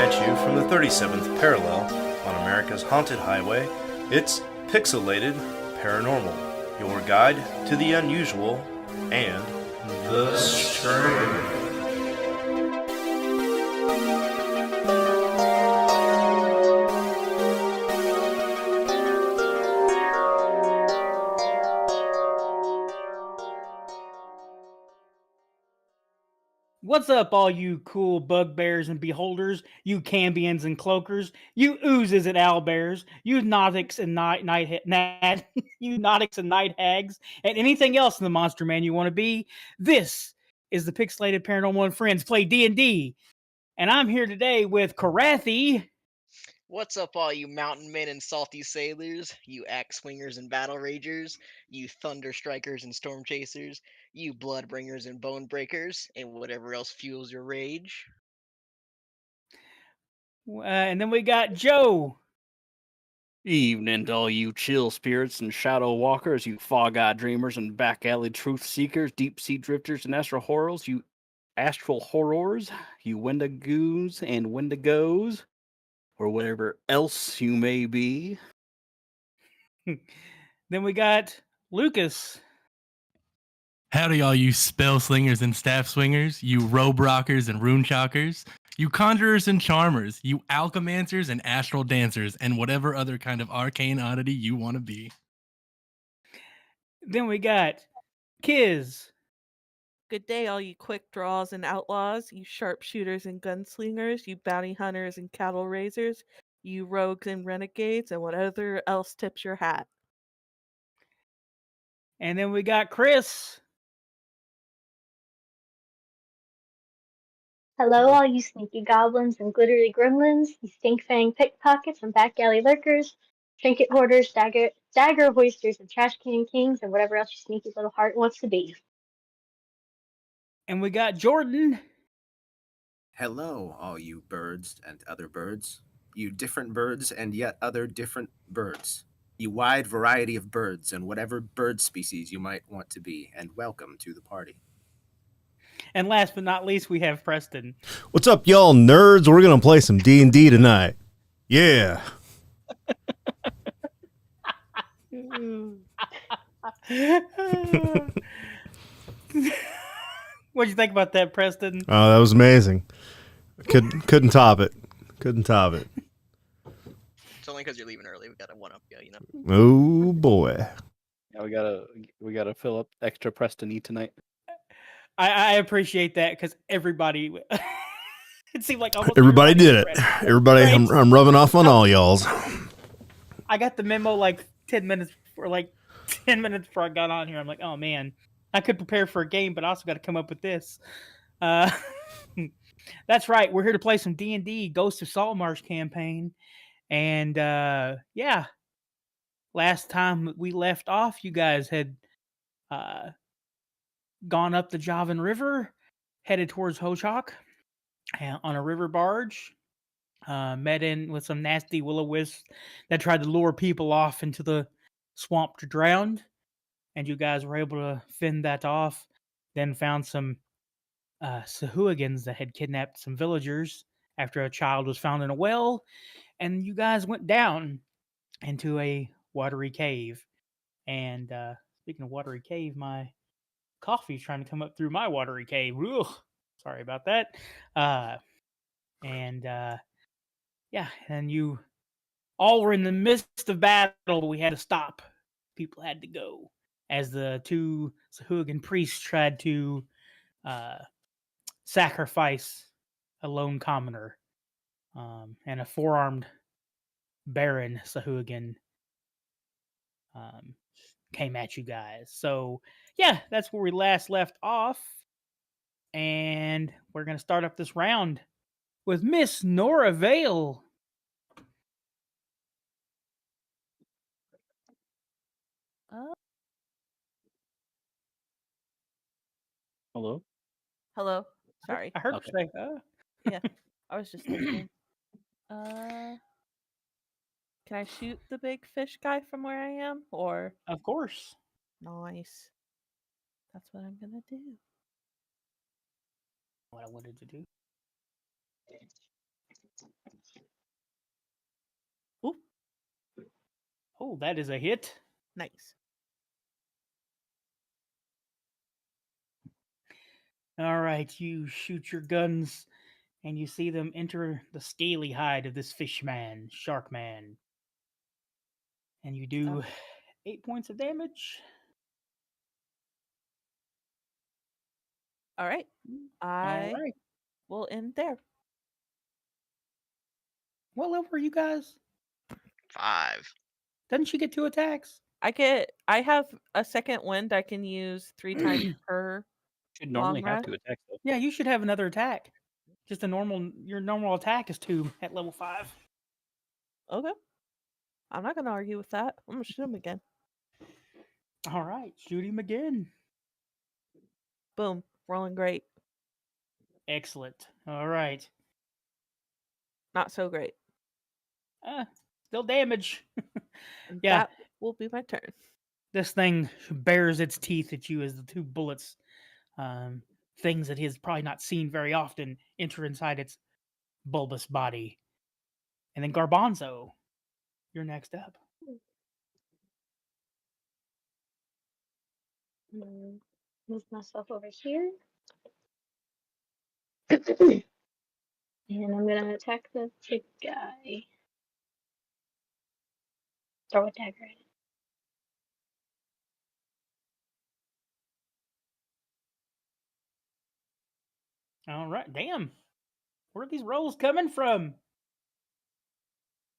at you from the 37th parallel on America's haunted highway. It's Pixelated Paranormal, your guide to the unusual and the strange. What's up, all you cool bugbears and beholders, you cambions and cloakers, you oozes and owlbears, you nautics and you nautics and night hags, and anything else in the monster man you want to be? This is the Pixelated Paranormal and Friends Play D&D, and I'm here today with Krathi. What's up, all you mountain men and salty sailors, you axe swingers and battle ragers, you thunder strikers and storm chasers, you blood bringers and bone breakers, and whatever else fuels your rage. And then we got Joe. Evening to all you chill spirits and shadow walkers, you fog-eyed dreamers and back-alley truth seekers, deep-sea drifters and astral horrors, you wendigos and wendigos, or whatever else you may be. Then we got Lucas. Howdy, all you spell slingers and staff swingers, you robe rockers and rune chalkers, you conjurers and charmers, you alchemancers and astral dancers, and whatever other kind of arcane oddity you want to be. Then we got Kiz. Good day, all you quick draws and outlaws, you sharpshooters and gunslingers, you bounty hunters and cattle raisers, you rogues and renegades, and whatever else tips your hat. And then we got Chris. Hello, all you sneaky goblins and glittery gremlins, you stink-fang pickpockets and back alley lurkers, trinket hoarders, dagger hoisters, and trash can kings, and whatever else your sneaky little heart wants to be. And we got Jordan. Hello, all you birds and other birds, you different birds and yet other different birds, you wide variety of birds and whatever bird species you might want to be, and welcome to the party. And last but not least, we have Preston. What's up, y'all nerds? We're gonna play some D&D tonight. Yeah. What'd you think about that, Preston? Oh, that was amazing. Couldn't top it. Couldn't top it. It's only because you're leaving early. We gotta one-up you, you know. Oh boy. Yeah, we gotta fill up extra Preston-y tonight. I appreciate that because everybody. It seemed like almost Everybody did it. Everybody, Right? I'm rubbing off on all y'all's. I got the memo like 10 minutes before I got on here. I'm like, oh man, I could prepare for a game, but I also got to come up with this. That's right. We're here to play some D&D Ghost of Saltmarsh campaign. And yeah, last time we left off, you guys had gone up the Javan River, headed towards Hochok on a river barge. Met in with some nasty will-o-wisps that tried to lure people off into the swamp to drown. And you guys were able to fend that off. Then found some Sahuagins that had kidnapped some villagers after a child was found in a well. And you guys went down into a watery cave. And speaking of watery cave, my coffee's trying to come up through my watery cave. Ugh, sorry about that. Yeah, and you all were in the midst of battle. We had to stop. People had to go as the two Sahuagin priests tried to sacrifice a lone commoner and a four-armed Baron Sahuagin came at you guys. So, yeah, that's where we last left off. And we're going to start up this round with Miss Nora Vale. Hello? Hello? Sorry. I heard Okay. her say, Yeah, I was just thinking. Can I shoot the big fish guy from where I am? Or of course. nice. That's what I'm gonna do. What I wanted to do. Ooh, Oh, that is a hit. nice. All right, you shoot your guns and you see them enter the scaly hide of this fish man, shark man. And you do 8 points of damage. All right. All I right. will end there. What level are you guys? 5. Doesn't she get 2 attacks? I have a second wind I can use 3 times per. Should normally Long have rest? 2 attacks though. Yeah, you should have another attack. Just a normal. Your normal attack is 2 at level 5. Okay. I'm not gonna argue with that. I'm gonna shoot him again. All right, shoot him again. Boom. Rolling great. Excellent. All right. Not so great. Still damage. And Yeah. that will be my turn. This thing bares its teeth at you as the 2 bullets, things that he has probably not seen very often, enter inside its bulbous body. And then Garbanzo, you're next up. Move myself over here. And I'm gonna attack the big guy. Throw a dagger at it. All right, damn. Where are these rolls coming from?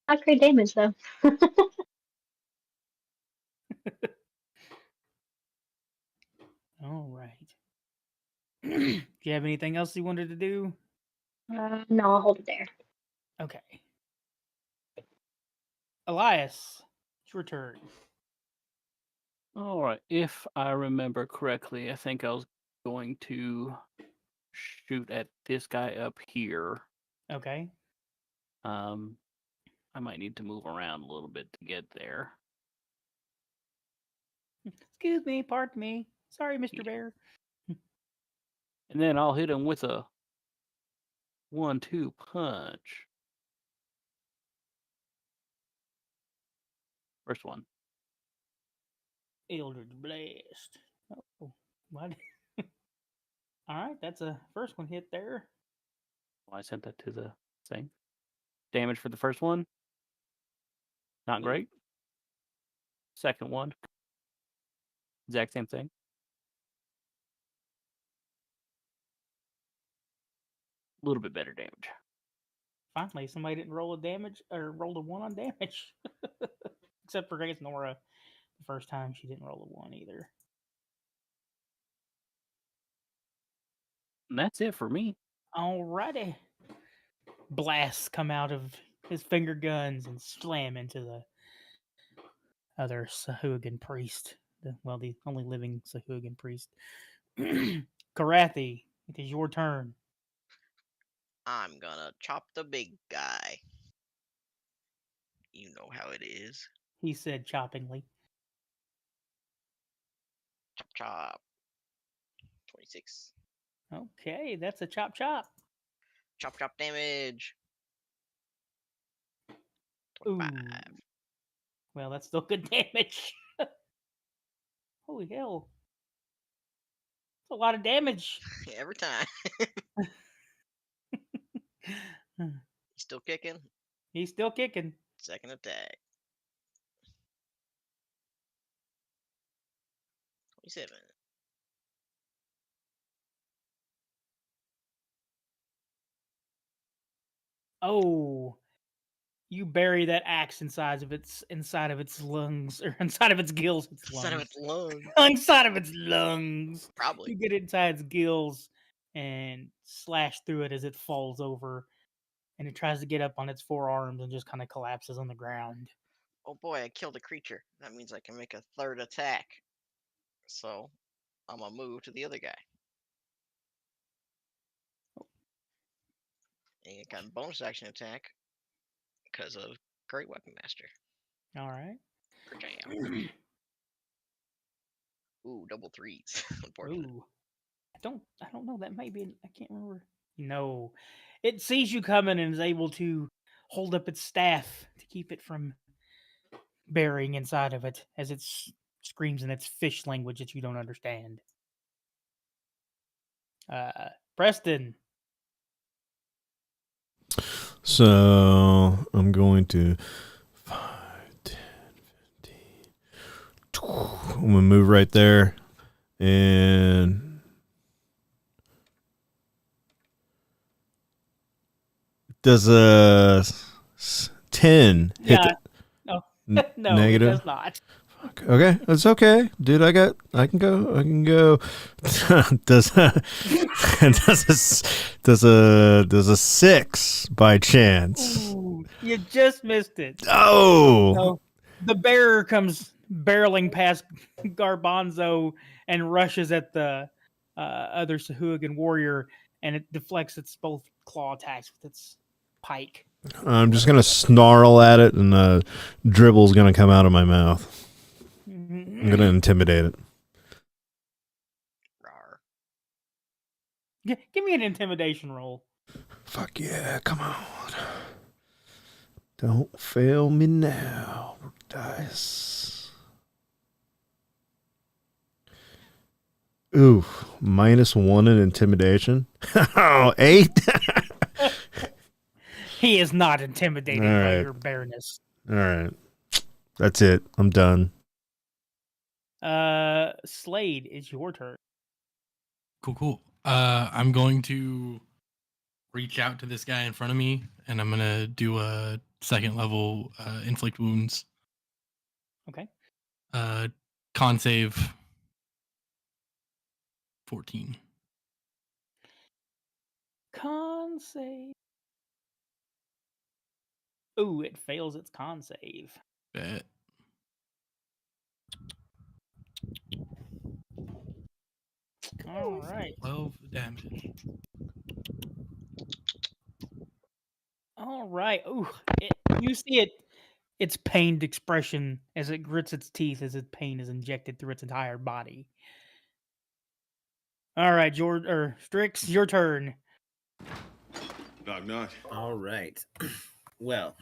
Not great damage though. All right. Do you have anything else you wanted to do? No, I'll hold it there. Okay. Elias, it's your turn. All right. If I remember correctly, I think I was going to shoot at this guy up here. Okay. I might need to move around a little bit to get there. Excuse me, pardon me. Sorry, Mr. Bear. And then I'll hit him with a 1-2 punch. First one. Eldritch Blast. Oh, what? All right, that's a first one hit there. Oh, I sent that to the thing. Damage for the first one. Not great. Second one. Exact same thing. A little bit better damage. Finally, somebody didn't roll a damage or rolled a 1 on damage. Except for Grace Nora. The first time she didn't roll a 1 either. And that's it for me. Alrighty. Blasts come out of his finger guns and slam into the other Sahuagin priest. The only living Sahuagin priest. Krathi, it is your turn. I'm gonna chop the big guy. You know how it is. He said choppingly. Chop chop. 26. Okay, that's a chop chop. Chop chop damage. Ooh. 25. Well, that's still good damage. Holy hell. That's a lot of damage. Every time. He's still kicking. He's still kicking. Second attack. 27. Oh, you bury that axe inside of its lungs or inside of its gills. Its lungs. Son of its lungs. Inside of its lungs. Probably. You get it inside its gills and slash through it as it falls over, and it tries to get up on its forearms and just kind of collapses on the ground. Oh boy, I killed a creature. That means I can make a third attack. So, I'm gonna move to the other guy. And you got a bonus action attack because of Great Weapon Master. All right. Jam. Ooh, double threes. Unfortunate. Ooh. I don't know. That might be. I can't remember. No, It sees you coming and is able to hold up its staff to keep it from burying inside of it as it screams in its fish language that you don't understand. Preston. So I'm going to 5, 10, 15. I'm gonna move right there, and does a 10 hit? Yeah. No, no, negative? it does not. Okay, that's okay, dude. I can go. does a 6 by chance? Ooh, you just missed it. Oh, So the bearer comes barreling past Garbanzo and rushes at the other Sahuagin warrior, and it deflects its both claw attacks with its pike. I'm just gonna snarl at it, and dribble's gonna come out of my mouth. I'm gonna intimidate it. Rawr. Give me an intimidation roll. Fuck yeah, come on. Don't fail me now, dice. Ooh, -1 in intimidation. Oh, 8? He is not intimidated All by right. your bareness. All right. That's it. I'm done. Slade, it's your turn. Cool. I'm going to reach out to this guy in front of me, and I'm gonna do a 2nd level inflict wounds. Okay. Con save 14. Con save. Ooh, it fails its con save. Bet. All right. 12 damage. All right. Ooh, you see it. Its pained expression as it grits its teeth as its pain is injected through its entire body. All right, George or Strix, your turn. Knock, knock. All right. Well,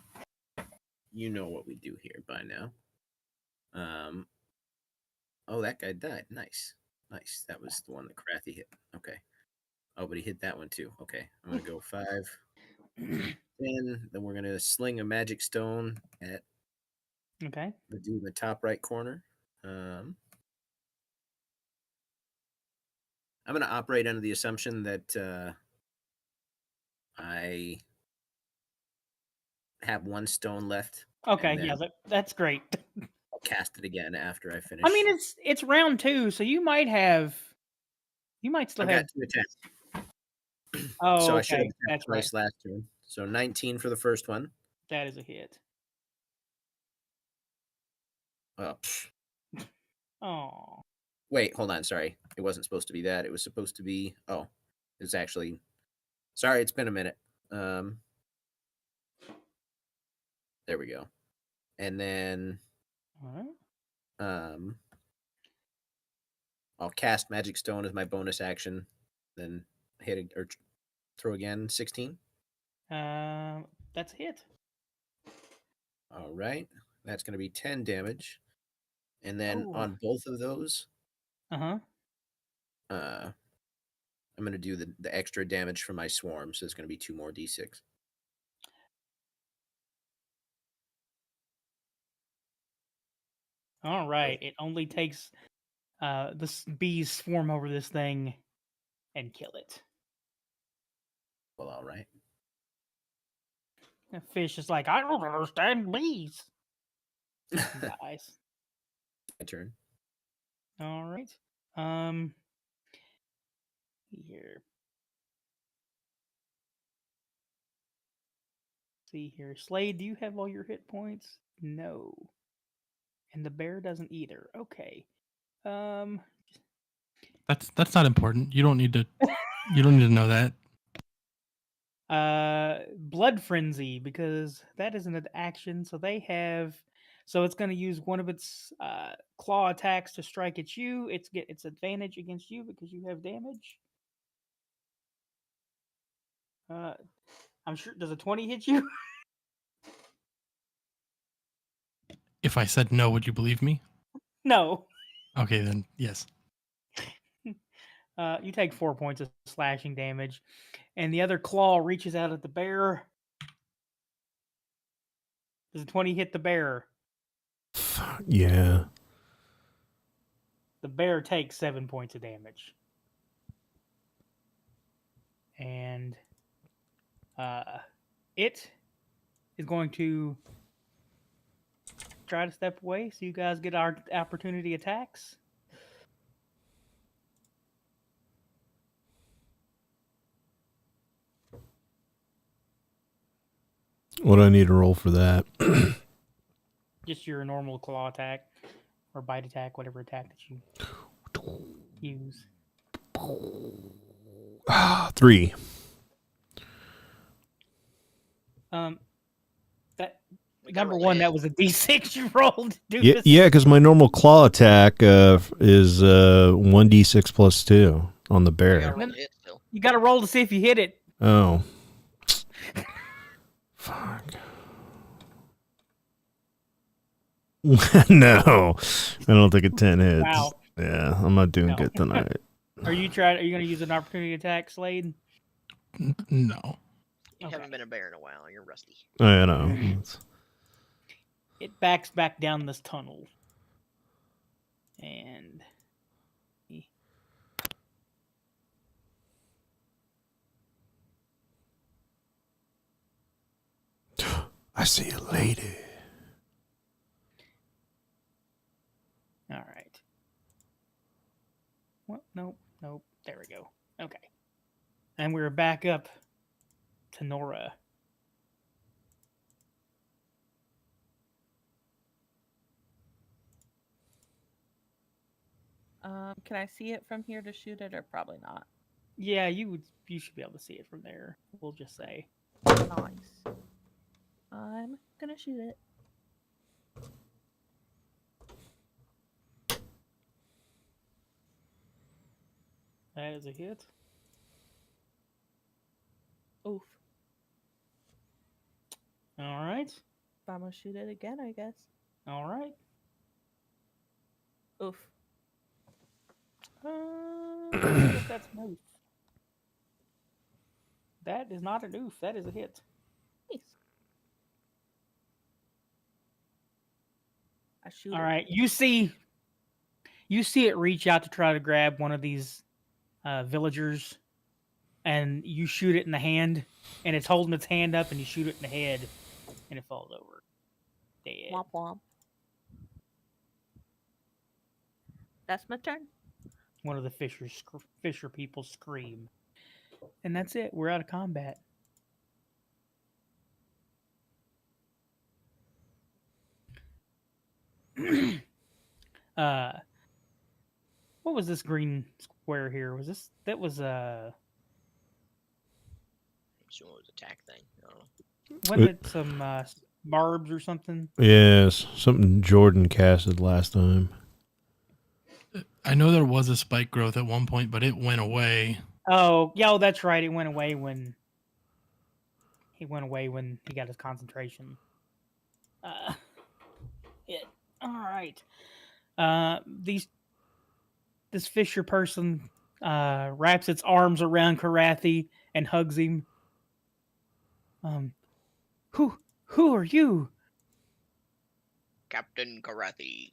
you know what we do here by now. Oh, that guy died. Nice. That was the one that Krathi hit. Okay. Oh, but he hit that one too. Okay. I'm going to go 5, 10. Then we're going to sling a magic stone at Okay. the dude in the top right corner. I'm going to operate under the assumption that I have 1 stone left. Okay, and yeah, then that's great. I'll cast it again after I finish. I mean, it's round 2, so you might still I've have. got 2 attacks. Oh, So I should have okay, attacked that's right. twice last turn. So 19 for the first one. That is a hit. Oh, Oh, wait, hold on. Sorry. It wasn't supposed to be that. It was supposed to be. Oh, it was actually. Sorry, it's been a minute. There we go. And then all right. I'll cast Magic Stone as my bonus action. Then hit or throw again. 16. That's a hit. All right. That's going to be 10 damage. And then on both of those, Uh-huh. I'm going to do the extra damage for my swarm. So it's going to be 2 more d6. All right. It only takes the bees swarm over this thing and kill it. Well, all right. The fish is like, I don't understand bees. Guys. My turn. All right. Here. See here. Slade, do you have all your hit points? No. And the bear doesn't either. Okay. That's not important. You don't need to know that. Blood Frenzy, because that isn't an action, so it's going to use one of its claw attacks to strike at you. It's get its advantage against you because you have damage. I'm sure. Does a 20 hit you? If I said no, would you believe me? No. Okay, then yes. You take 4 points of slashing damage, and the other claw reaches out at the bear. Does a 20 hit the bear? Yeah. The bear takes 7 points of damage. And it is going to try to step away so you guys get our opportunity attacks. What do I need to roll for that? Just your normal claw attack or bite attack, whatever attack that you use. 3. That We number roll one, hit. that was a D6 you rolled. Yeah, Doofus. yeah, because my normal claw attack is 1d6 plus 2 on the You bear. gotta roll hit still. You got to roll to see if you hit it. Oh. Fuck. No. I don't think a 10 hits. Wow. Yeah, I'm not doing No. good tonight. Are you going to use an opportunity attack, Slade? No. You Okay. haven't been a bear in a while. You're rusty. I know. It backs back down this tunnel. And I see a lady. all right. What? Nope. There we go. Okay. And we're back up to Nora. Can I see it from here to shoot it, or probably not? Yeah, you should be able to see it from there. We'll just say. Nice. I'm gonna shoot it. That is a hit. Oof. All right. I'm gonna shoot it again, I guess. All right. Oof. Let's see if that's an oof. That is not an oof. That is a hit. Nice. I shoot All it. right. You see it reach out to try to grab one of these villagers, and you shoot it in the hand, and it's holding its hand up, and you shoot it in the head, and it falls over. Dead. Womp womp. That's my turn. One of the fisher people scream. And that's it. We're out of combat. What was this green square here? That was Just one of those attack thing. I don't know. wasn't it some barbs or something? Yes, something Jordan casted last time. I know there was a spike growth at one point, but it went away. Oh, yeah, that's right. It went away when he got his concentration. All right. This fisher person wraps its arms around Krathi and hugs him. Who are you? Captain Krathi.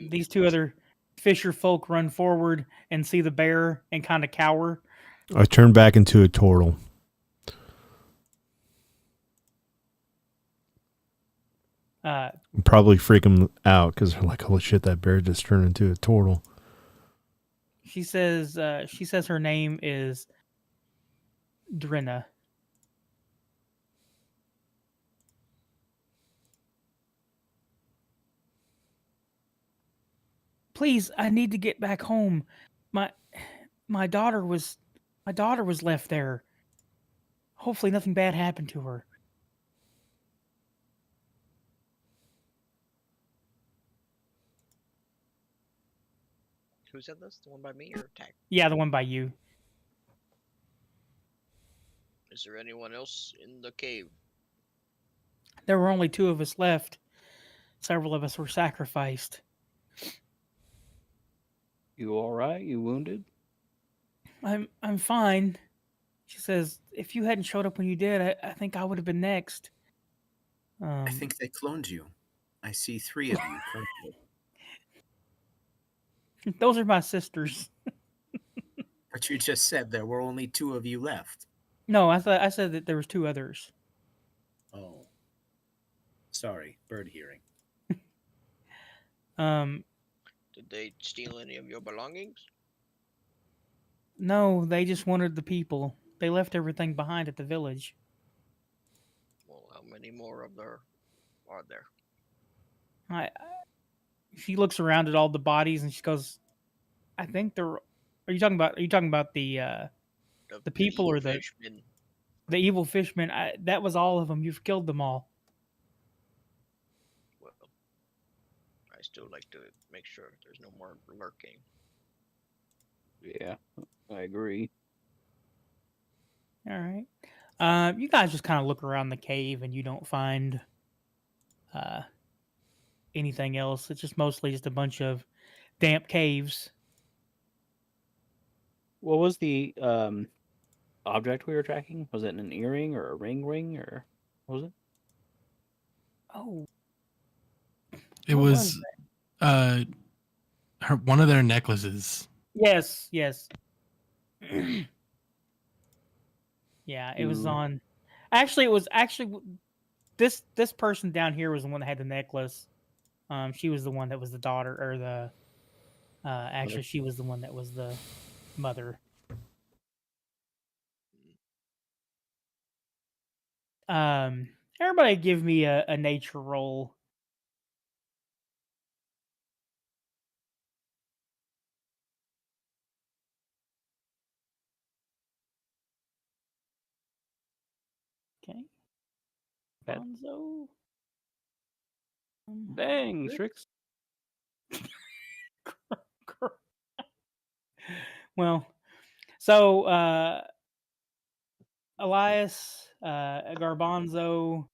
These two other fisher folk run forward and see the bear and kind of cower. I turned back into a Tortle. Probably freak them out because they're like, holy shit, that bear just turned into a Tortle. She says her name is Drinna. Please, I need to get back home. My daughter was left there. Hopefully nothing bad happened to her. Who said this? The one by me or attack? Yeah, the one by you. Is there anyone else in the cave? There were only 2 of us left. Several of us were sacrificed. You all right? You wounded? I'm fine. She says, if you hadn't showed up when you did, I think I would have been next. I think they cloned you. I see 3 of you currently. Those are my sisters. But you just said there were only 2 of you left. No, I said that there was 2 others. Oh. Sorry, bird hearing. Did they steal any of your belongings? No, they just wanted the people. They left everything behind at the village. Well, how many more of there are there? She looks around at all the bodies and she goes, I think they're. Are you talking about the people or the fishmen? The evil fishmen? That was all of them. You've killed them all. Well, I still like to make sure there's no more lurking. Yeah, I agree. All right. You guys just kind of look around the cave and you don't find anything else. It's just mostly just a bunch of damp caves. What was the object we were tracking? Was it an earring or a ring or what was it? Oh, It what was one of their necklaces. Yes. Yeah, it was Ooh. on. Actually, it was this person down here was the one that had the necklace. She was the one that was the daughter, or the. Actually, she was the one that was the mother. Everybody, give me a nature roll. Okay. Garbanzo. Dang, Strix. Well, so Elias, Garbanzo,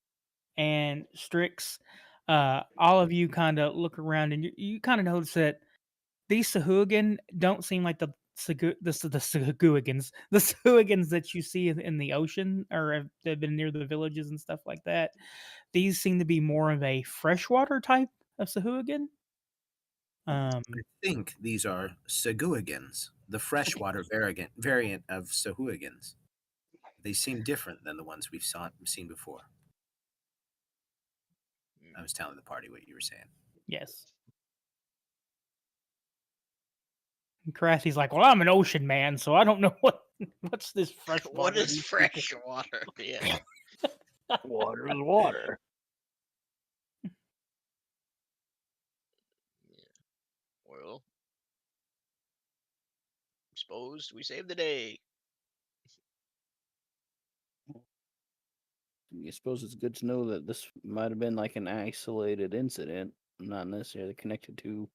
and Strix, all of you kind of look around and you kind of notice that these Sahuagin don't seem like the Sahuagins that you see in the ocean or have been near the villages and stuff like that. These seem to be more of a freshwater type of Sahuagin. I think these are Saguagins, the freshwater variant of Sahuagins. They seem different than the ones we've seen before. I was telling the party what you were saying. Yes. And Krathi's like, well, I'm an ocean man, so I don't know what's this freshwater. What is freshwater? Yeah. Water is water. Well, suppose we save the day. I suppose it's good to know that this might have been like an isolated incident, not necessarily connected to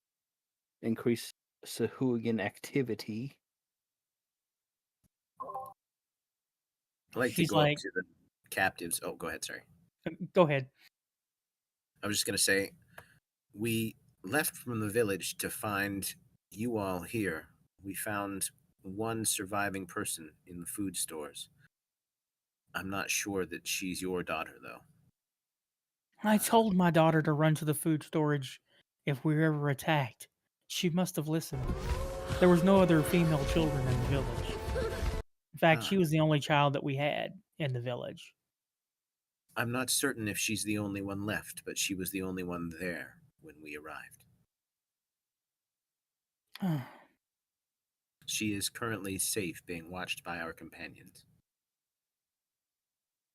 increased Sahuagin activity. I'd like She's to go like- up to the captives. Oh, go ahead. Sorry. Go ahead. I was just going to say, we left from the village to find you all here. We found one surviving person in the food stores. I'm not sure that she's your daughter, though. I told my daughter to run to the food storage if we were ever attacked. She must have listened. There was no other female children in the village. In fact, she was the only child that we had in the village. I'm not certain if she's the only one left, but she was the only one there when we arrived. She is currently safe, being watched by our companions.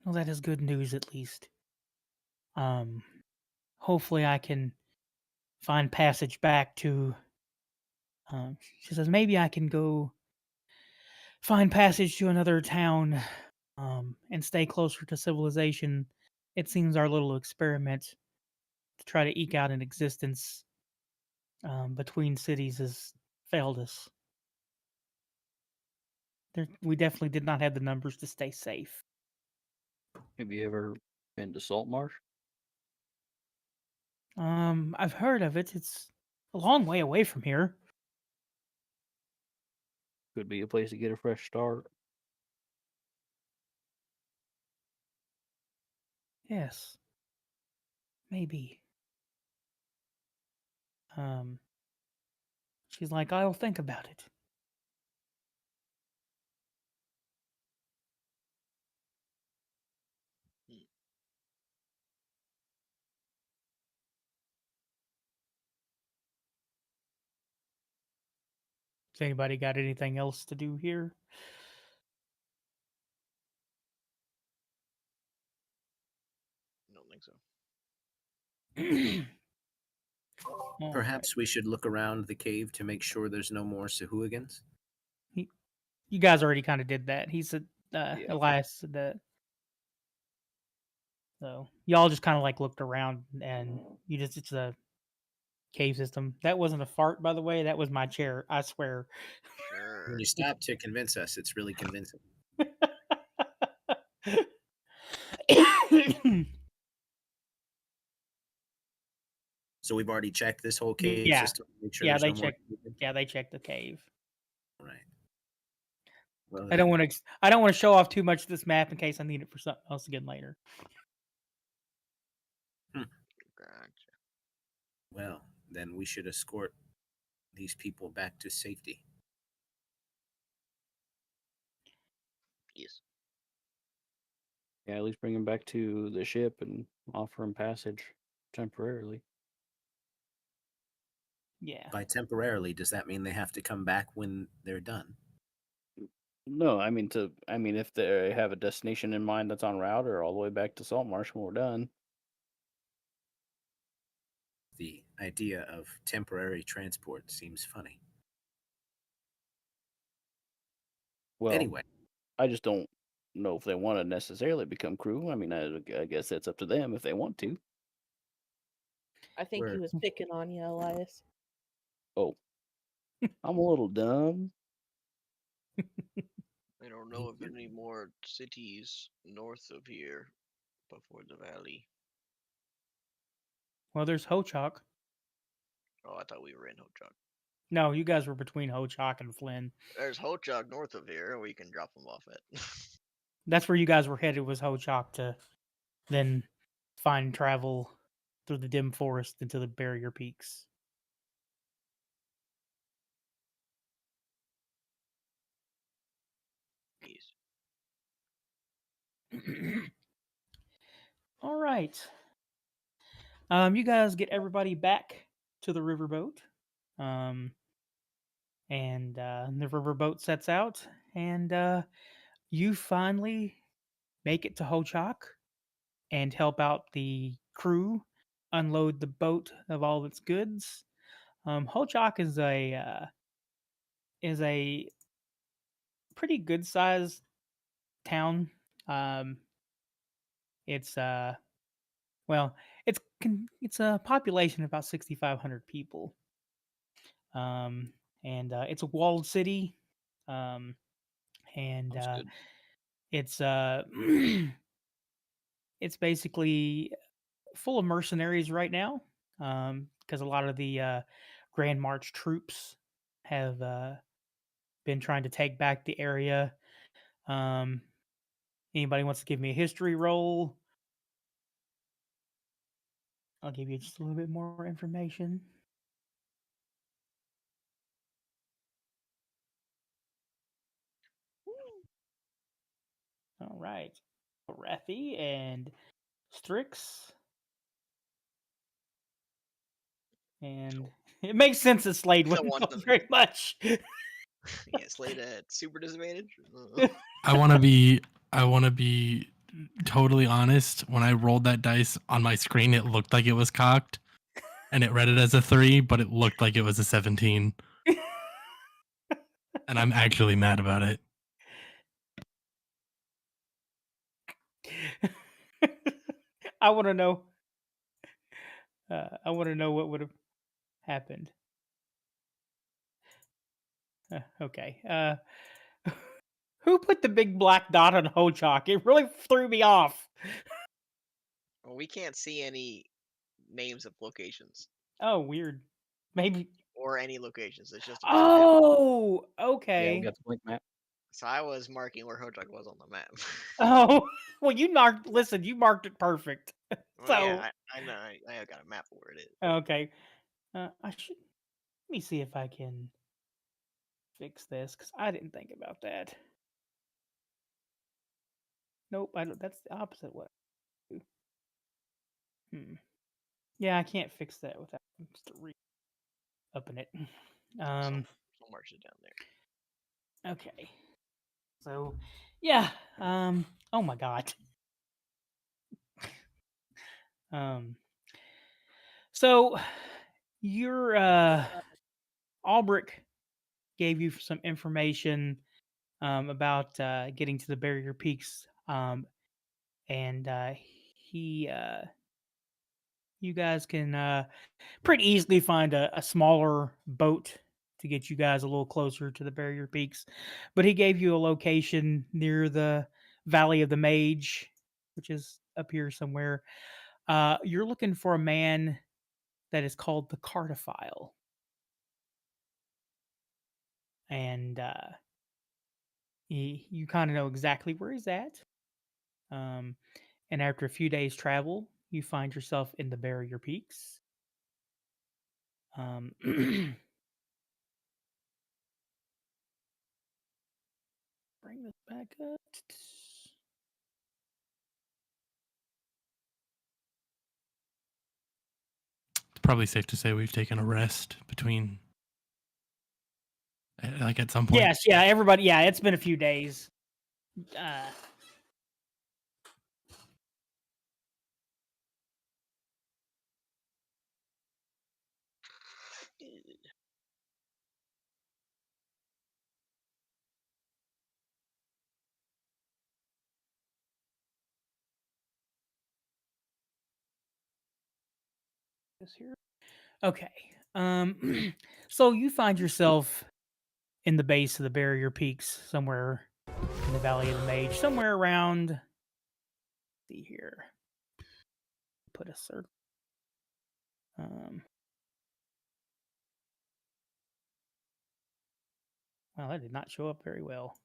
Well, that is good news, at least. Hopefully I can find passage back to... she says, maybe I can go find passage to another town and stay closer to civilization. It seems our little experiment to try to eke out an existence between cities has failed us. We definitely did not have the numbers to stay safe. Have you ever been to Saltmarsh? I've heard of it. It's a long way away from here. Could be a place to get a fresh start. Yes. Maybe. She's like, I'll think about it. Has anybody got anything else to do here? I don't think so. All Perhaps we should look around the cave to make sure there's no more Sahooligans. right. You guys already kind of did that. He said, Elias said that. So y'all just kind of like looked around and it's a cave system. That wasn't a fart, by the way. That was my chair. I swear. Sure. When you stop to convince us, it's really convincing. So we've already checked this whole cave Yeah. system. To make sure Yeah, there's they no more checked. Sahooligans? Yeah, they checked the cave. Right. Well, I don't want to. I don't want to show off too much of this map in case I need it for something else again later. Gotcha. Well, then we should escort these people back to safety. Yes. Yeah, at least bring them back to the ship and offer them passage temporarily. Yeah. By temporarily, does that mean they have to come back when they're done? No, I mean if they have a destination in mind that's on route or all the way back to Saltmarsh when we're done. The idea of temporary transport seems funny. Well, Anyway, I just don't know if they want to necessarily become crew. I mean, I guess that's up to them if they want to. I think he We're- was picking on you, Elias. Oh, I'm a little dumb. I don't know of any more cities north of here before the valley. Well, there's Ho-Chok. Oh, I thought we were in Ho-Chok. No, you guys were between Ho-Chok and Flynn. There's Ho-Chok north of here. We can drop them off at. That's where you guys were headed. Was Ho-Chok to then find travel through the dim forest into the barrier peaks. All right. You guys get everybody back to the riverboat. And the riverboat sets out, and you finally make it to Ho-Chok and help out the crew unload the boat of all of its goods. Ho-Chok is a pretty good sized town. It's well, it's a population of about 6,500 people. And it's a walled city. And That's good. it's it's basically full of mercenaries right now. Because a lot of the Grand March troops have been trying to take back the area. Anybody wants to give me a history roll? I'll give you just a little bit more information. All right. Krathi and Strix. And it makes sense that Slade wouldn't want know them. very much. Yeah, Slade at super disadvantage. I want to be totally honest. When I rolled that dice on my screen, it looked like it was cocked, and it read it as a 3, but it looked like it was a 17. And I'm actually mad about it. I want to know. I want to know what would have happened. Okay. Who put the big black dot on Hochok? It really threw me off. Well, we can't see any names of locations Oh, weird. Maybe. or any locations. It's just a blank map. Oh, Yeah, we okay. got the blank map. So I was marking where Hojak was on the map. Oh, well, you marked. Listen, you marked it perfect. Well, yeah, So I know. I got a map of where it is. okay. I should. Let me see if I can fix this because I didn't think about that. Nope, I don't. That's the opposite way. Yeah, I can't fix that without just upping it. Saltmarsh is down there. Okay. So, yeah. Oh my god. So your Albrecht gave you some information about getting to the Barrier Peaks, and he you guys can pretty easily find a smaller boat to get you guys a little closer to the Barrier Peaks. But he gave you a location near the Valley of the Mage, which is up here somewhere. You're looking for a man that is called the Cartophile. And you kind of know exactly where he's at. And after a few days' travel, you find yourself in the Barrier Peaks. Bring this back up. It's probably safe to say we've taken a rest between, like at some point. Yes, yeah, everybody. Yeah, it's been a few days. This here. Okay. So you find yourself in the base of the Barrier Peaks, somewhere in the Valley of the Mage, somewhere around. Let's see here. Put a circle. Well, that did not show up very well.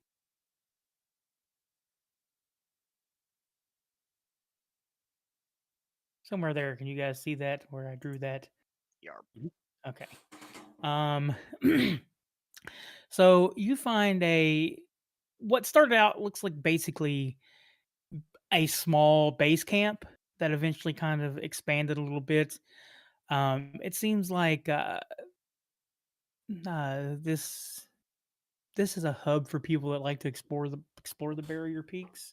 Somewhere there. Can you guys see that where I drew that? Yarp. Okay. So you find what started out looks like basically a small base camp that eventually kind of expanded a little bit. It seems like this is a hub for people that like to explore the Barrier Peaks.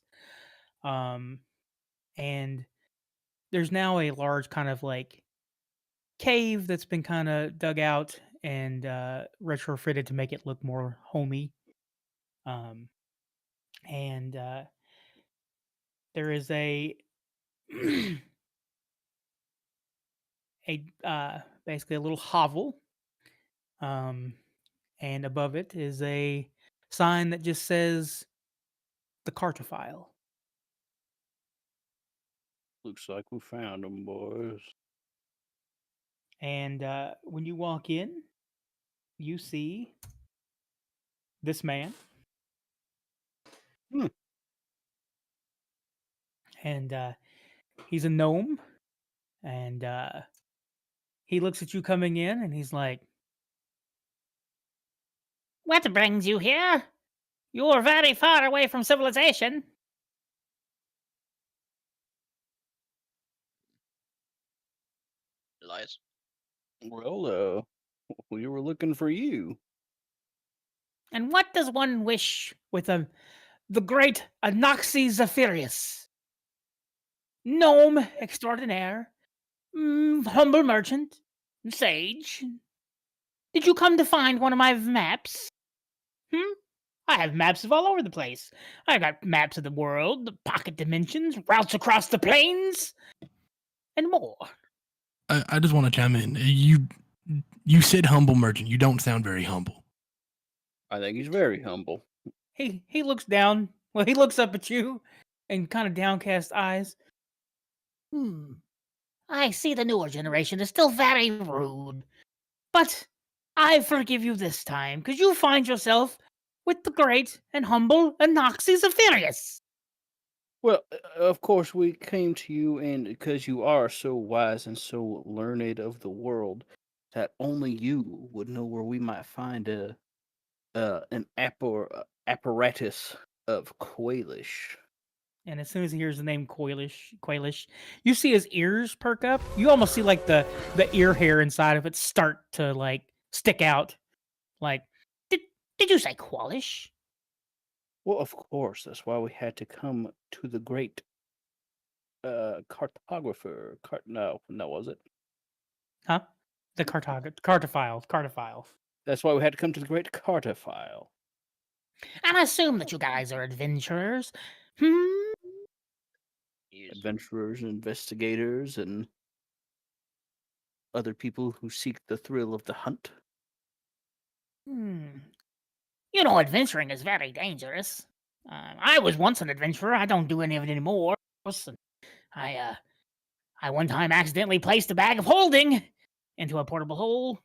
And there's now a large kind of like cave that's been kind of dug out and retrofitted to make it look more homey. And there is a basically a little hovel, and above it is a sign that just says the Cartophile. Looks like we found them, boys. And when you walk in, you see this man. And he's a gnome. And he looks at you coming in and he's like, "What brings you here? You're very far away from civilization." Elias. Well, we were looking for you. "And what does one wish with the great Anoxi Zephyrus? Gnome extraordinaire, humble merchant, sage. Did you come to find one of my maps? I have maps of all over the place. I got maps of the world, the pocket dimensions, routes across the plains, and more." I just want to chime in. You said humble merchant. You don't sound very humble. I think he's very humble. he looks down. Well, he looks up at you and kind of downcast eyes. I see the newer generation is still very rude. But I forgive you this time, because you find yourself with the great and humble Anoxy Zephyrus. Well, of course, we came to you, and because you are so wise and so learned of the world, that only you would know where we might find an apparatus of Quailish. And as soon as he hears the name Quailish, you see his ears perk up. You almost see like the ear hair inside of it start to like stick out. Like, Did you say Qualish? Well, of course, that's why we had to come to the great cartographer. No, was it? huh? The cartophile. That's why we had to come to the great cartophile. And I assume that you guys are adventurers. Yes. Adventurers and investigators and other people who seek the thrill of the hunt. You know, adventuring is very dangerous. I was once an adventurer. I don't do any of it anymore. I one time accidentally placed a bag of holding into a portable hole,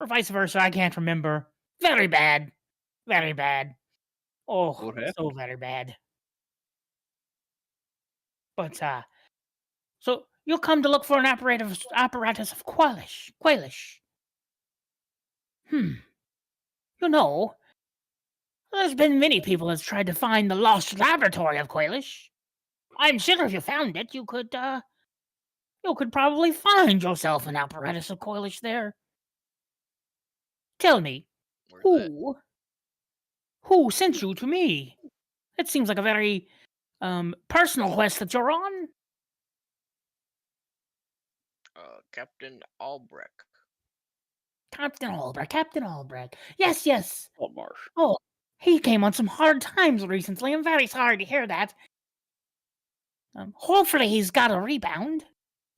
or vice versa. I can't remember. Very bad. Very bad. Oh, What happened? so very bad. But so you'll come to look for an apparatus of Quailish. You know, there's been many people that's tried to find the lost laboratory of Quailish. I'm sure if you found it, you could probably find yourself an apparatus of Quailish there. Tell me, Where's that? who sent you to me? It seems like a very personal quest that you're on. Captain Albrecht. Captain Albrecht. Yes. Saltmarsh. Oh, he came on some hard times recently. I'm very sorry to hear that. Hopefully he's got a rebound.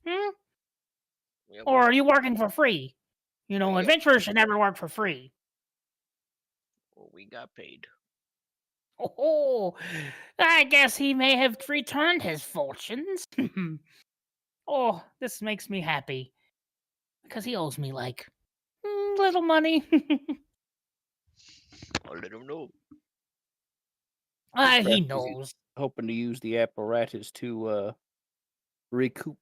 Yeah, Or are you working for free? You know, Yeah. adventurers should never work for free. well, we got paid. Oh, I guess he may have returned his fortunes. Oh, this makes me happy. Because he owes me, like, little money. I'll let him know. He Perhaps he's knows. hoping to use the apparatus to recoup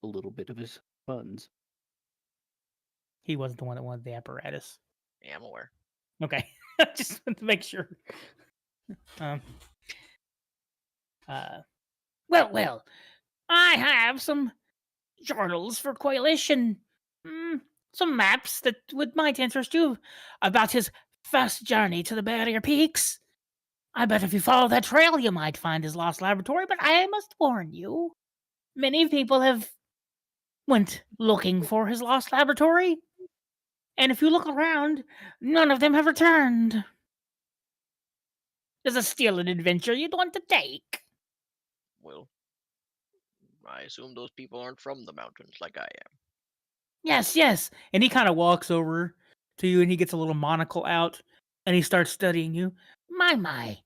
a little bit of his funds. He wasn't the one that wanted the apparatus. Yeah, I'm aware. Okay. Just wanted to make sure. Well, I have some journals for Quailish and some maps that might interest you about his first journey to the barrier peaks. I bet if you follow that trail, you might find his lost laboratory, but I must warn you, many people have went looking for his lost laboratory, and if you look around, none of them have returned. Is this still an adventure you'd want to take? Well, I assume those people aren't from the mountains like I am. Yes. And he kind of walks over to you and he gets a little monocle out and he starts studying you. My.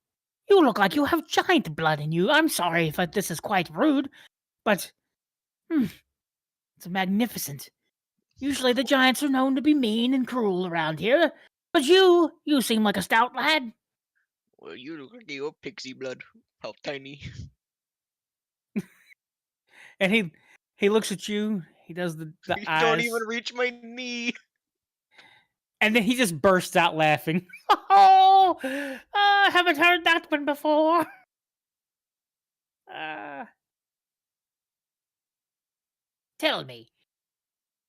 You look like you have giant blood in you. I'm sorry if this is quite rude. But it's magnificent. Usually the giants are known to be mean and cruel around here, but you seem like a stout lad. Well, you look like you have pixie blood. How tiny. And he looks at you. He does the You eyes. don't even reach my knee. And then he just bursts out laughing. Oh, I haven't heard that one before. Tell me.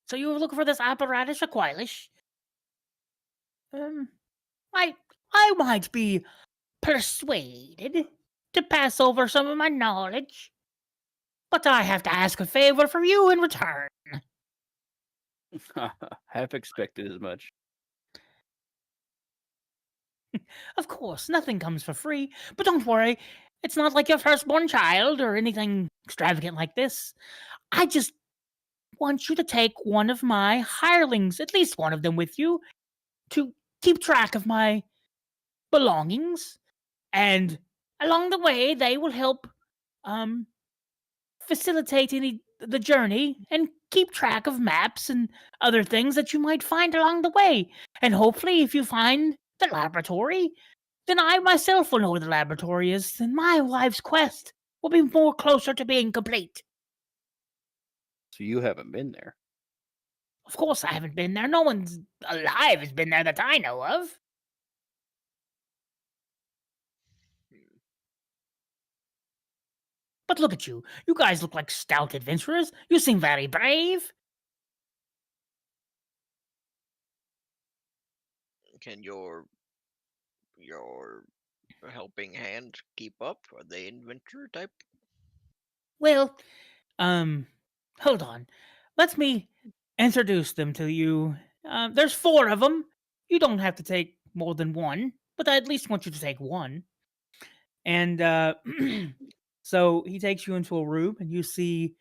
So you were looking for this apparatus for Quailish? I might be persuaded to pass over some of my knowledge, but I have to ask a favor from you in return. Half expected as much. Of course, nothing comes for free, but don't worry. It's not like your firstborn child or anything extravagant like this. I just want you to take one of my hirelings, at least one of them with you, to keep track of my belongings And along the way, they will help facilitate the journey and keep track of maps and other things that you might find along the way. And hopefully, if you find the laboratory, then I myself will know where the laboratory is, and my life's quest will be more closer to being complete. So you haven't been there. Of course, I haven't been there. No one's alive has been there that I know of. But look at you. You guys look like stout adventurers. You seem very brave. Can your helping hand keep up? Are they adventurer type? Well, hold on. Let me introduce them to you. There's 4 of them. You don't have to take more than one, but I at least want you to take one. And so he takes you into a room, and you see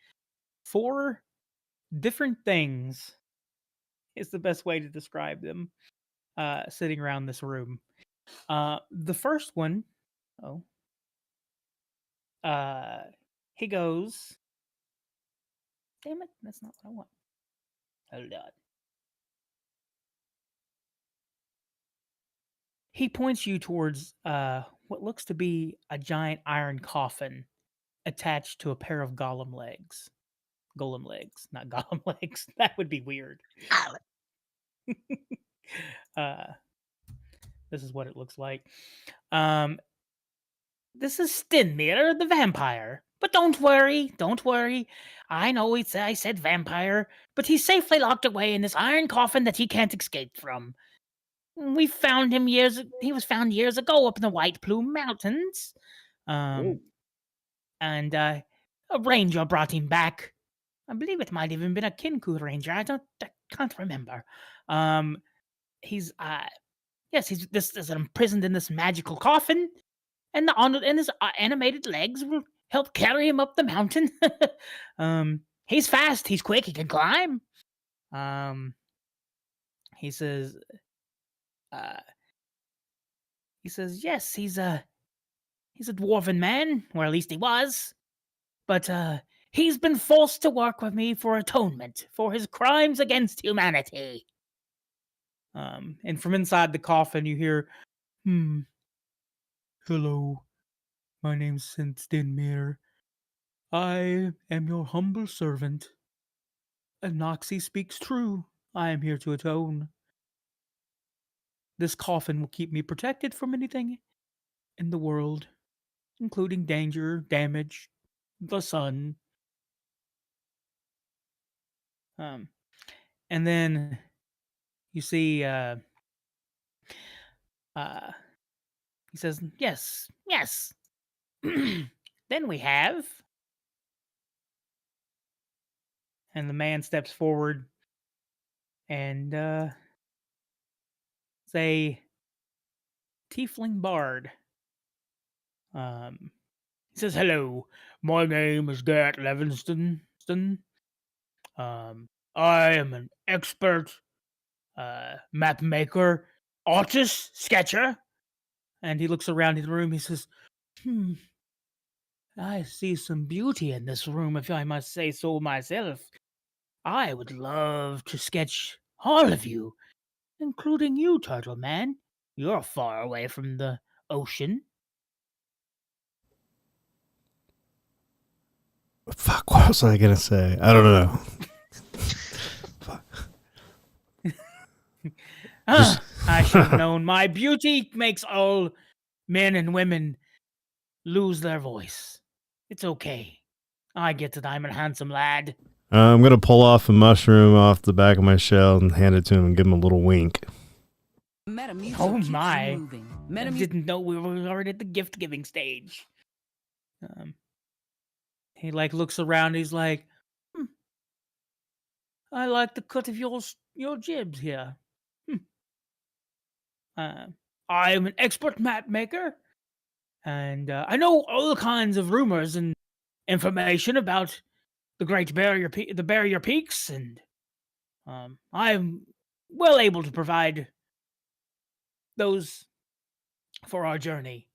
4 different things. Is the best way to describe them. Sitting around this room. The first one, he goes. Damn it, that's not what I want. Hold on. He points you towards what looks to be a giant iron coffin attached to a pair of golem legs. Golem legs, not golem legs. That would be weird. This is what it looks like. This is Stinmir, the vampire. But don't worry. I know I said vampire, but he's safely locked away in this iron coffin that he can't escape from. We found him he was found years ago up in the White Plume Mountains. And a ranger brought him back. I believe it might have even been a Kinku ranger. I can't remember. He's imprisoned in this magical coffin, and his animated legs will help carry him up the mountain. He's fast, he's quick, he can climb. He says, yes, he's a dwarven man, or at least he was. But he's been forced to work with me for atonement for his crimes against humanity. And from inside the coffin, you hear, hello, my name's Stinmir. I am your humble servant. And Noxie speaks true. I am here to atone. This coffin will keep me protected from anything in the world, including danger, damage, the sun. And then you see, he says, yes. Then we have, and the man steps forward and say, tiefling bard. He says, hello, my name is Garrett Levinston. I am an expert map maker, artist, sketcher. And he looks around the room. He says, I see some beauty in this room, if I must say so myself. I would love to sketch all of you, including you, Turtle Man. You're far away from the ocean. Fuck, what was I going to say? I don't know. I should have known. My beauty makes all men and women lose their voice. It's okay. I get it. I'm a handsome lad. I'm going to pull off a mushroom off the back of my shell and hand it to him and give him a little wink. Oh my. I didn't know we were already at the gift-giving stage. He looks around. He's like, I like the cut of your jibs here. I am an expert map maker, and I know all kinds of rumors and information about the Great Barrier, the Barrier Peaks, and I am well able to provide those for our journey.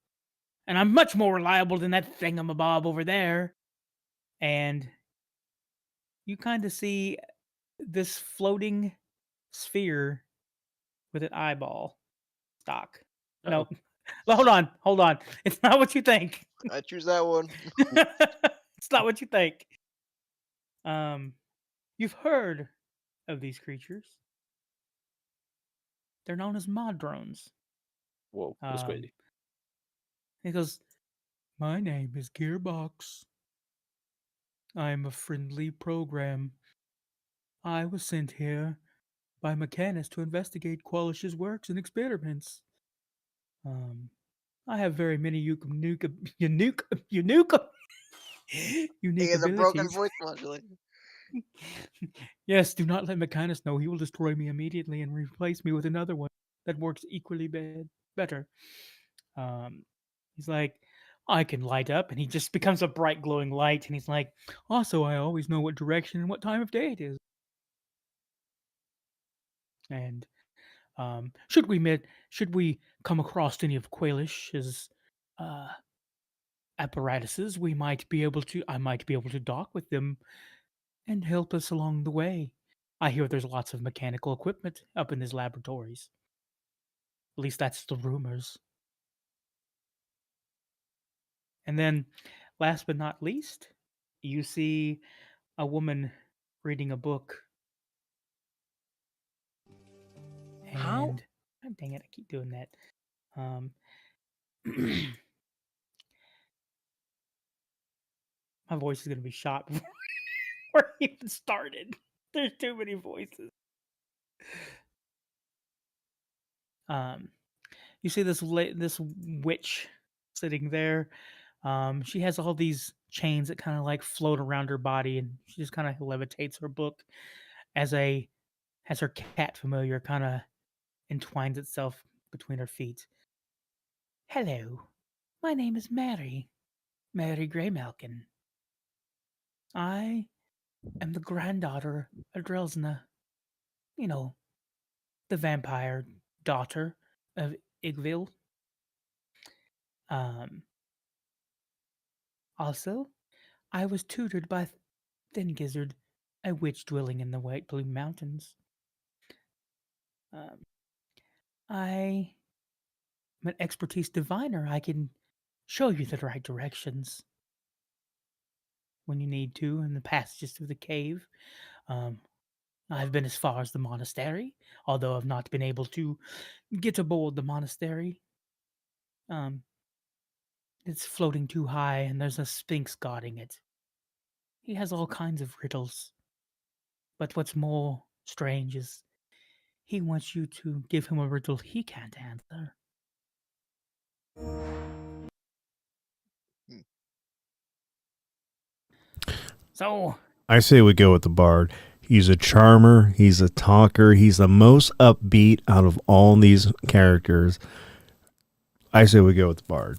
And I'm much more reliable than that thingamabob over there. And you kind of see this floating sphere with an eyeball stock. No, well, hold on. It's not what you think. I choose that one. It's not what you think. You've heard of these creatures. They're known as mod drones. Whoa, that's crazy. He goes, "My name is Gearbox. I'm a friendly program. I was sent here by Mechanus to investigate Qualish's works and experiments. I have very many unique He has a broken abilities. voice modulator. Yes, do not let Mechanus know. He will destroy me immediately and replace me with another one that works equally better." He's like, "I can light up," and he just becomes a bright glowing light. And he's like, "Also, I always know what direction and what time of day it is. And should we come across any of Quailish's apparatuses, I might be able to dock with them and help us along the way. I hear there's lots of mechanical equipment up in his laboratories. At least that's the rumors." And then, last but not least, you see a woman reading a book. How? And God dang it, I keep doing that. My voice is gonna be shot before we even started. There's too many voices. You see this witch sitting there. She has all these chains that kind of like float around her body, and she just kind of levitates her book as her cat familiar kind of entwines itself between her feet. "Hello, my name is Mary Greymalkin. I am the granddaughter of Drelsna. You know, the vampire daughter of Igvil. Also, I was tutored by Thin Gizzard, a witch dwelling in the White Plume Mountains. I am an expertise diviner. I can show you the right directions when you need to in the passages through the cave. I've been as far as the monastery, although I've not been able to get aboard the monastery. It's floating too high, and there's a sphinx guarding it. He has all kinds of riddles. But what's more strange is he wants you to give him a riddle he can't answer." So, I say we go with the bard. He's a charmer. He's a talker. He's the most upbeat out of all these characters. I say we go with the bard.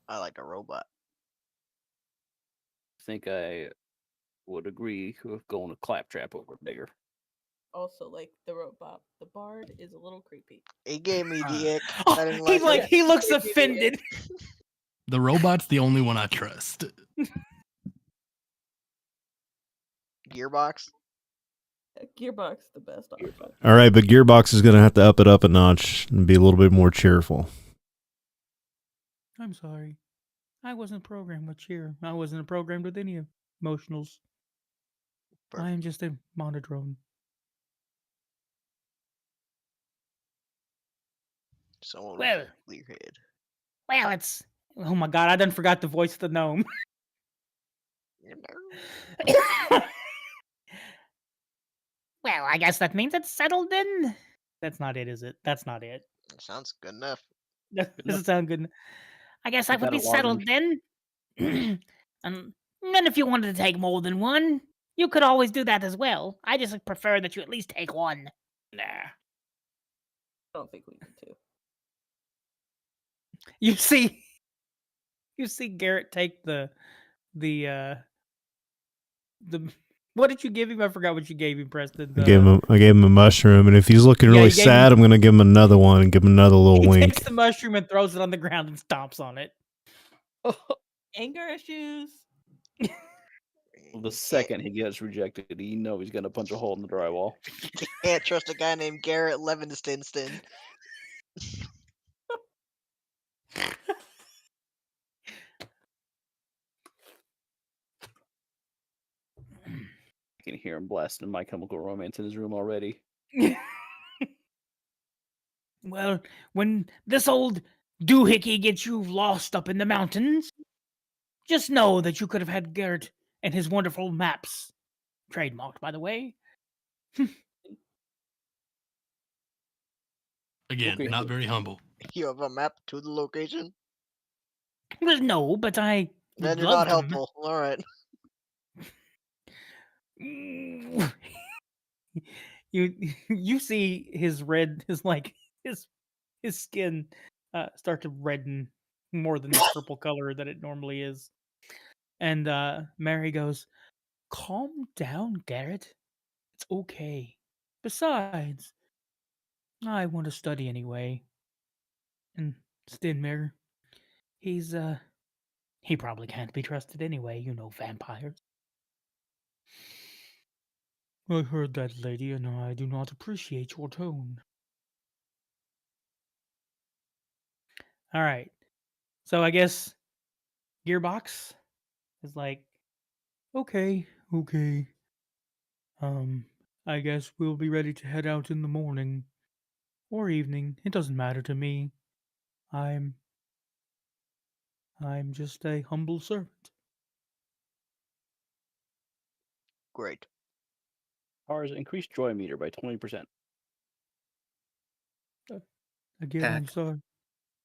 I like a robot. I think I would agree with going to Claptrap over Digger. Also, like the robot, the bard is a little creepy. He gave me the ick. I didn't he like it. he looks offended. The robot's the only one I trust. Gearbox. Gearbox is the best option. All right, but Gearbox is going to have to up it up a notch and be a little bit more cheerful. I'm sorry. I wasn't programmed with cheer. I wasn't programmed with any emotionals. I am just a monodrone. Someone Well- with a clear head. Well, it's Oh my god, I done forgot the voice of the gnome. well, I guess that means it's settled then. That's not it, is it? That's not it. Sounds good enough. Doesn't sound good. I guess that would be Without a settled then. And then if you wanted to take more than one, you could always do that as well. I just prefer that you at least take one. Nah. I don't think we need to. You see Garrett take the What did you give him? I forgot what you gave him, Preston. I gave him a mushroom, and if he's looking Yeah, really you gave sad, him- I'm gonna give him another one and give him another little He wink. takes the mushroom and throws it on the ground and stomps on it. Anger issues. The second he gets rejected, you know he's gonna punch a hole in the drywall. Can't trust a guy named Garrett Levinston. I can hear him blasting My Chemical Romance in his room already. Well, when this old doohickey gets you lost up in the mountains, just know that you could have had Garrett and his wonderful maps. Trademarked, by the way. Again, Okay. not very humble. You have a map to the location? Well, no, but I Then would you're love not to helpful. Alright. You see his red his skin start to redden more than the purple color that it normally is. And Mary goes, "Calm down, Garrett. It's okay. Besides, I want to study anyway. And Stinmere, he probably can't be trusted anyway, you know, vampires." "I heard that, lady, and I do not appreciate your tone." All right. So I guess Gearbox is like, okay. I guess we'll be ready to head out in the morning or evening. It doesn't matter to me. I'm just a humble servant. Great. Ours increased joy meter by 20%. Again, Tack. I'm sorry.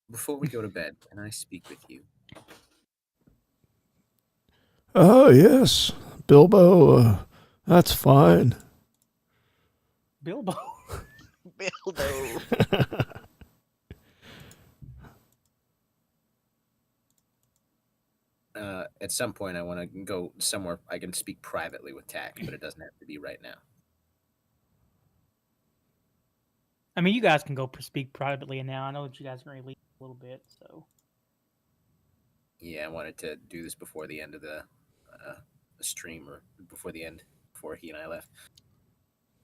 Before we go to bed, can I speak with you? Oh, yes. Bilbo, that's fine. Bilbo. Bilbo. At some point, I want to go somewhere I can speak privately with Tack, but it doesn't have to be right now. I mean, you guys can go speak privately now. I know that you guys are going to leave a little bit, so. Yeah, I wanted to do this before the end of the stream, or before he and I left.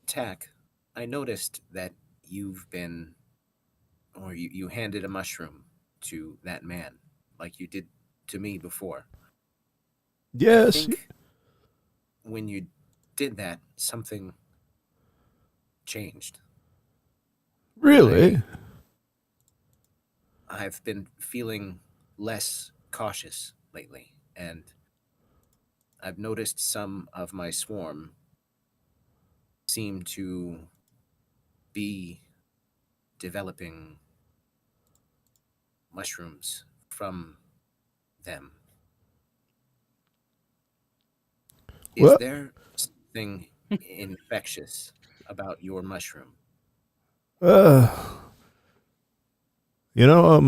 Tack, I noticed that you handed a mushroom to that man, like you did to me before. Yes. I think when you did that, something changed. Really? I've been feeling less cautious lately, and I've noticed some of my swarm seem to be developing mushrooms from them. Is Well- there something infectious about your mushroom? You know, I'm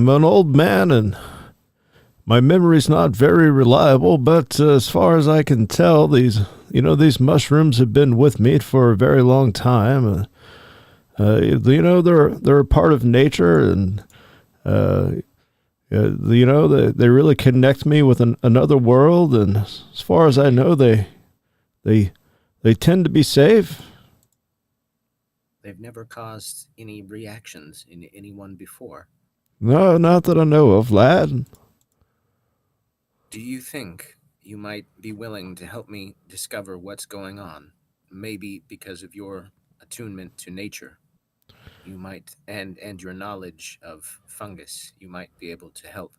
an old man and my memory's not very reliable, but as far as I can tell, these mushrooms have been with me for a very long time. They're a part of nature, and they really connect me with another world. And as far as I know, they tend to be safe. They've never caused any reactions in anyone before. No, not that I know of, lad. Do you think you might be willing to help me discover what's going on? Maybe because of your attunement to nature, you might, and your knowledge of fungus, you might be able to help.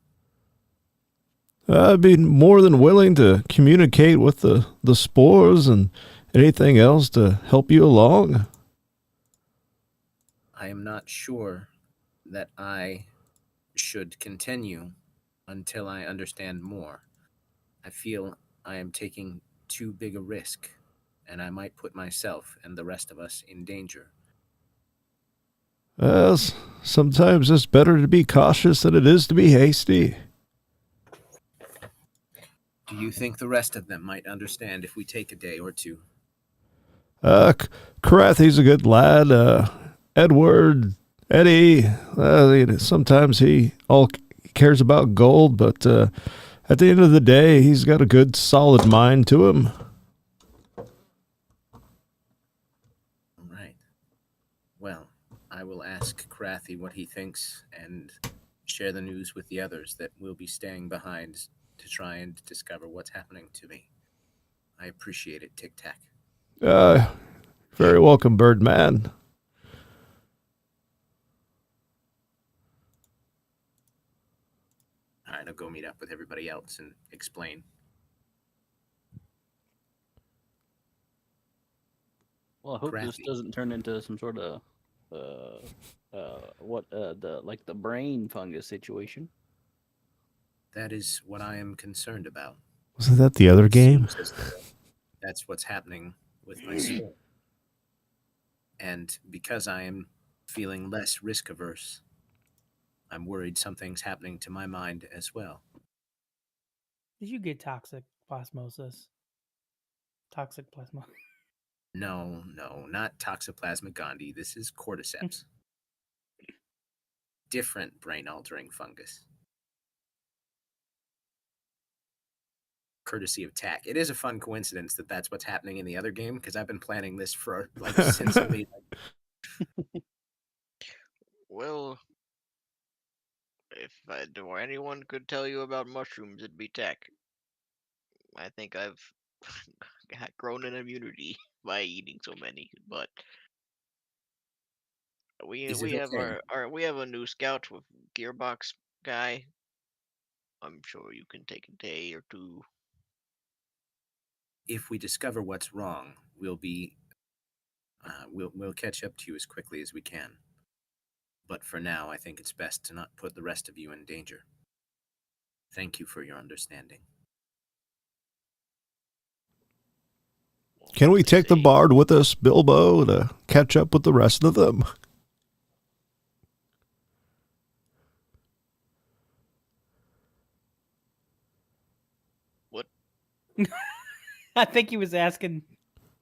I'd be more than willing to communicate with the spores and anything else to help you along. I am not sure that I should continue until I understand more. I feel I am taking too big a risk, and I might put myself and the rest of us in danger. Sometimes it's better to be cautious than it is to be hasty. Do you think the rest of them might understand if we take a day or two? Krathi's a good lad. Edward, Eddie, sometimes he cares about gold, but at the end of the day, he's got a good, solid mind to him. All right. Well, I will ask Krathi what he thinks and share the news with the others that will be staying behind to try and discover what's happening to me. I appreciate it, Tic Tac. Very welcome, Birdman. All right, I'll go meet up with everybody else and explain. Well, I hope this Krathi. doesn't turn into some sort of the brain fungus situation. That is what I am concerned about. Wasn't that the other game? Seems as though that's what's happening with my soul. And because I am feeling less risk averse, I'm worried something's happening to my mind as well. Did you get toxic plasmosis? Toxic plasma. No, not Toxoplasma gondii. This is cordyceps. Different brain-altering fungus. Courtesy of Tac. It is a fun coincidence that that's what's happening in the other game, because I've been planning this for since we. Well, if anyone could tell you about mushrooms, it'd be Tech. I think I've grown an immunity by eating so many, but we Is we it have okay? we have a new scout with gearbox guy. I'm sure you can take a day or two. If we discover what's wrong, we'll catch up to you as quickly as we can. But for now, I think it's best to not put the rest of you in danger. Thank you for your understanding. Can we take the bard with us, Bilbo, to catch up with the rest of them? What? I think he was asking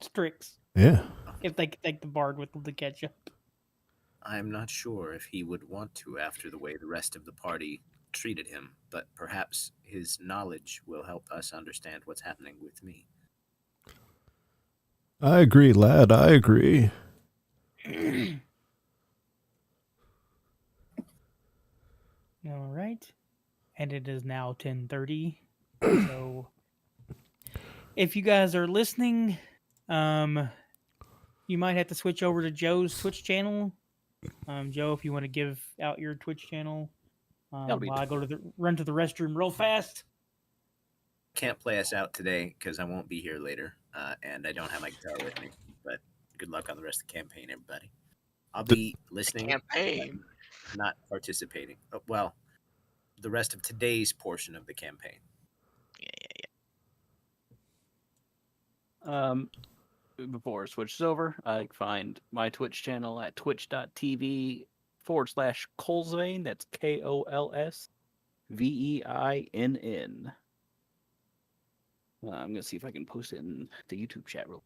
Strix Yeah. if they could take the bard with them to catch up. I'm not sure if he would want to after the way the rest of the party treated him, but perhaps his knowledge will help us understand what's happening with me. I agree, lad. I agree. All right. And it is now 10:30. So if you guys are listening, you might have to switch over to Joe's Twitch channel. Joe, if you want to give out your Twitch channel, while I go to run to the restroom real fast. Can't play us out today because I won't be here later, and I don't have my guitar with me. But good luck on the rest of the campaign, everybody. I'll be listening, Campaign. not participating. Well, the rest of today's portion of the campaign. Before it switches over, I can find my Twitch channel at twitch.tv/Colsvein. That's KOLSVEINN. I'm gonna see if I can post it in the YouTube chat real.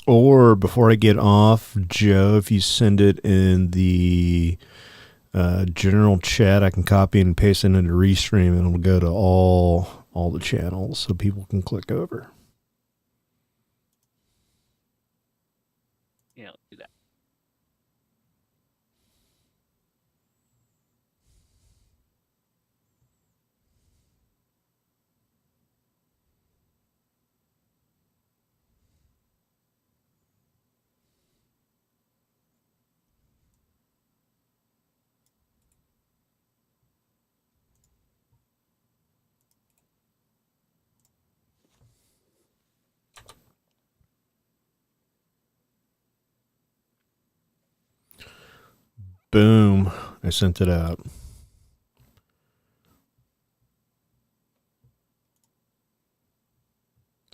Or before I get off, Joe, if you send it in the general chat, I can copy and paste it into Restream, and it'll go to all the channels so people can click over. Yeah, I'll do that. Boom. I sent it out.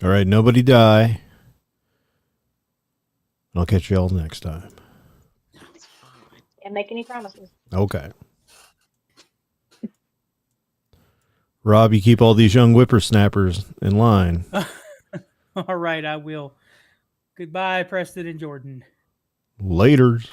All right, nobody die. I'll catch you all next time. Can't make any promises. Okay. Rob, you keep all these young whippersnappers in line. All right, I will. Goodbye, Preston and Jordan. Laters.